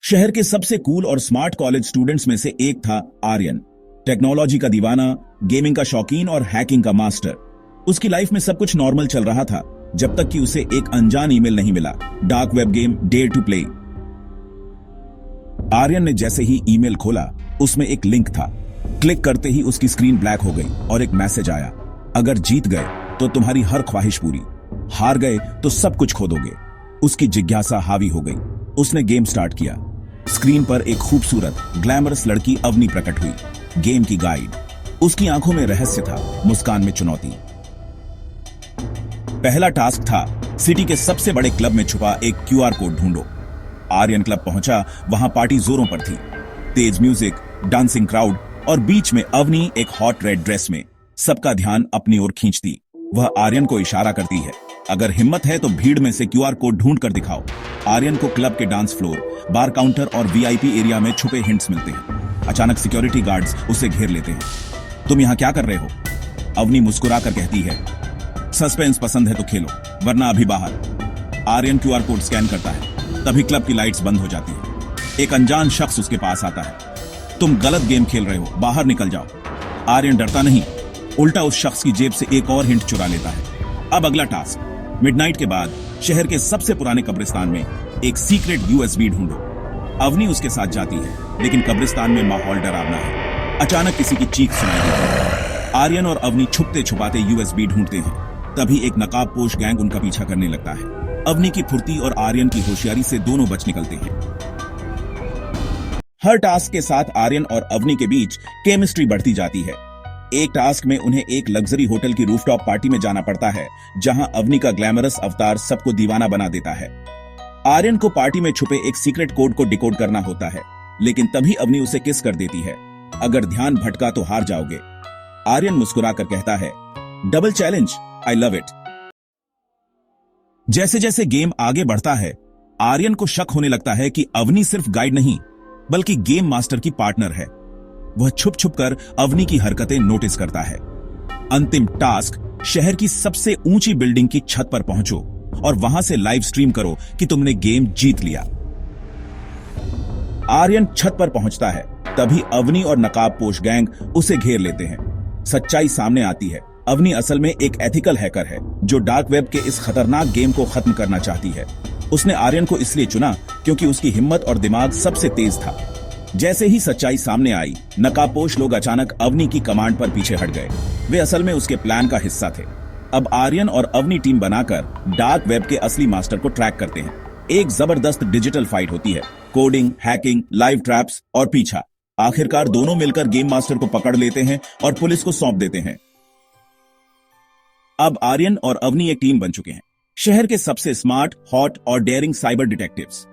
शहर के सबसे कूल और स्मार्ट कॉलेज स्टूडेंट्स में से एक था आर्यन। टेक्नोलॉजी का दीवाना, गेमिंग का शौकीन और हैकिंग का मास्टर। उसकी लाइफ में सब कुछ नॉर्मल चल रहा था जब तक कि उसे एक अनजान ईमेल नहीं मिला। Dark web game dare to play. Aryan ने जैसे ही ईमेल खोला, उसमें एक लिंक था। क्लिक करते ही उसकी स्क्रीन ब्लैक हो गई और एक मैसेज आया, अगर जीत गए तो तुम्हारी हर ख्वाहिश पूरी, हार गए तो सब कुछ खो दोगे। उसकी जिज्ञासा हावी हो गई। उसने गेम स्टार्ट किया। स्क्रीन पर एक खूबसूरत ग्लैमरस लड़की अवनी प्रकट हुई। गेम की गाइड। उसकी आंखों में रहस्य था, मुस्कान में चुनौती। पहला टास्क था सिटी के सबसे बड़े क्लब में छुपा एक क्यूआर कोड ढूंढो। आर्यन क्लब पहुंचा। वहां पार्टी जोरों पर थी। तेज म्यूजिक, डांसिंग क्राउड और बीच में अवनी एक हॉट रेड ड्रेस में। सबका ध्यान अपनी ओर खींचती। वह आर्यन को इशारा करती है, अगर हिम्मत है तो भीड़ में से क्यूआर कोड ढूंढ कर दिखाओ। आर्यन को क्लब के डांस फ्लोर, बार काउंटर और वीआईपी एरिया में छुपे हिंट्स मिलते हैं। अचानक सिक्योरिटी गार्ड्स उसे घेर लेते हैं। तुम यहां क्या कर रहे हो? अवनी मुस्कुरा कर कहती है, सस्पेंस पसंद है तो खेलो, वरना अभी बाहर। आर्यन क्यूआर कोड स्कैन करता है। तभी क्लब की लाइट्स बंद हो जाती है। एक अनजान शख्स उसके पास आता है। तुम गलत गेम खेल रहे हो, बाहर निकल जाओ। आर्यन डरता नहीं, उल्टा उस शख्स की जेब से एक और हिंट चुरा लेता है। अब अगला टास्क, मिडनाइट के बाद शहर के सबसे पुराने कब्रिस्तान में एक सीक्रेट यूएसबी ढूंढो। अवनी उसके साथ जाती है, लेकिन कब्रिस्तान में माहौल डरावना है। अचानक किसी की चीख सुनाई देती है। आर्यन और अवनी छुपते छुपाते यूएसबी ढूंढते हैं। तभी एक नकाबपोश गैंग उनका पीछा करने लगता है। अवनी की फुर्ती और आर्यन की होशियारी से दोनों बच निकलते हैं। हर टास्क के साथ आर्यन और अवनी के बीच केमिस्ट्री बढ़ती जाती है। एक टास्क में उन्हें एक लग्जरी होटल की रूफटॉप पार्टी में जाना पड़ता है, जहां अवनी का ग्लैमरस अवतार सबको दीवाना बना देता है। आर्यन को पार्टी में छुपे एक सीक्रेट कोड को डिकोड करना होता है, लेकिन तभी अवनी उसे किस कर देती है। अगर ध्यान भटका तो हार जाओगे। आर्यन मुस्कुराकर कहता है, double challenge, I love it. जैसे जैसे गेम आगे बढ़ता है, आर्यन को शक होने लगता है कि अवनी सिर्फ गाइड नहीं, बल्कि गेम मास्टर की पार्टनर है। वह छुप छुप कर अवनी की हरकतें नोटिस करता है। अंतिम टास्क, शहर की सबसे ऊंची बिल्डिंग की छत पर पहुंचो और वहां से लाइव स्ट्रीम करो कि तुमने गेम जीत लिया। आर्यन छत पर पहुंचता है। तभी अवनी और नकाबपोश गैंग उसे घेर लेते हैं। सच्चाई सामने आती है। अवनी असल में एक एथिकल हैकर है जो डार्क वेब के इस खतरनाक गेम को खत्म करना चाहती है। उसने आर्यन को इसलिए चुना क्योंकि उसकी हिम्मत और दिमाग सबसे तेज था। जैसे ही सच्चाई सामने आई, नकाबपोश लोग अचानक अवनी की कमांड पर पीछे हट गए। वे असल में उसके प्लान का हिस्सा थे। अब आर्यन और अवनी टीम बनाकर डार्क वेब के असली मास्टर को ट्रैक करते हैं। एक जबरदस्त डिजिटल फाइट होती है। कोडिंग, हैकिंग, लाइव ट्रैप्स और पीछा। आखिरकार दोनों मिलकर गेम मास्टर को पकड़ लेते हैं और पुलिस को सौंप देते हैं। अब आर्यन और अवनी एक टीम बन चुके हैं, शहर के सबसे स्मार्ट, हॉट और डेयरिंग साइबर डिटेक्टिव्स।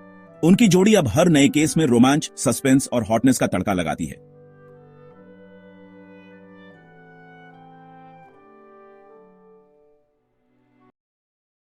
उनकी जोड़ी अब हर नए केस में रोमांच, सस्पेंस और हॉटनेस का तड़का लगाती है।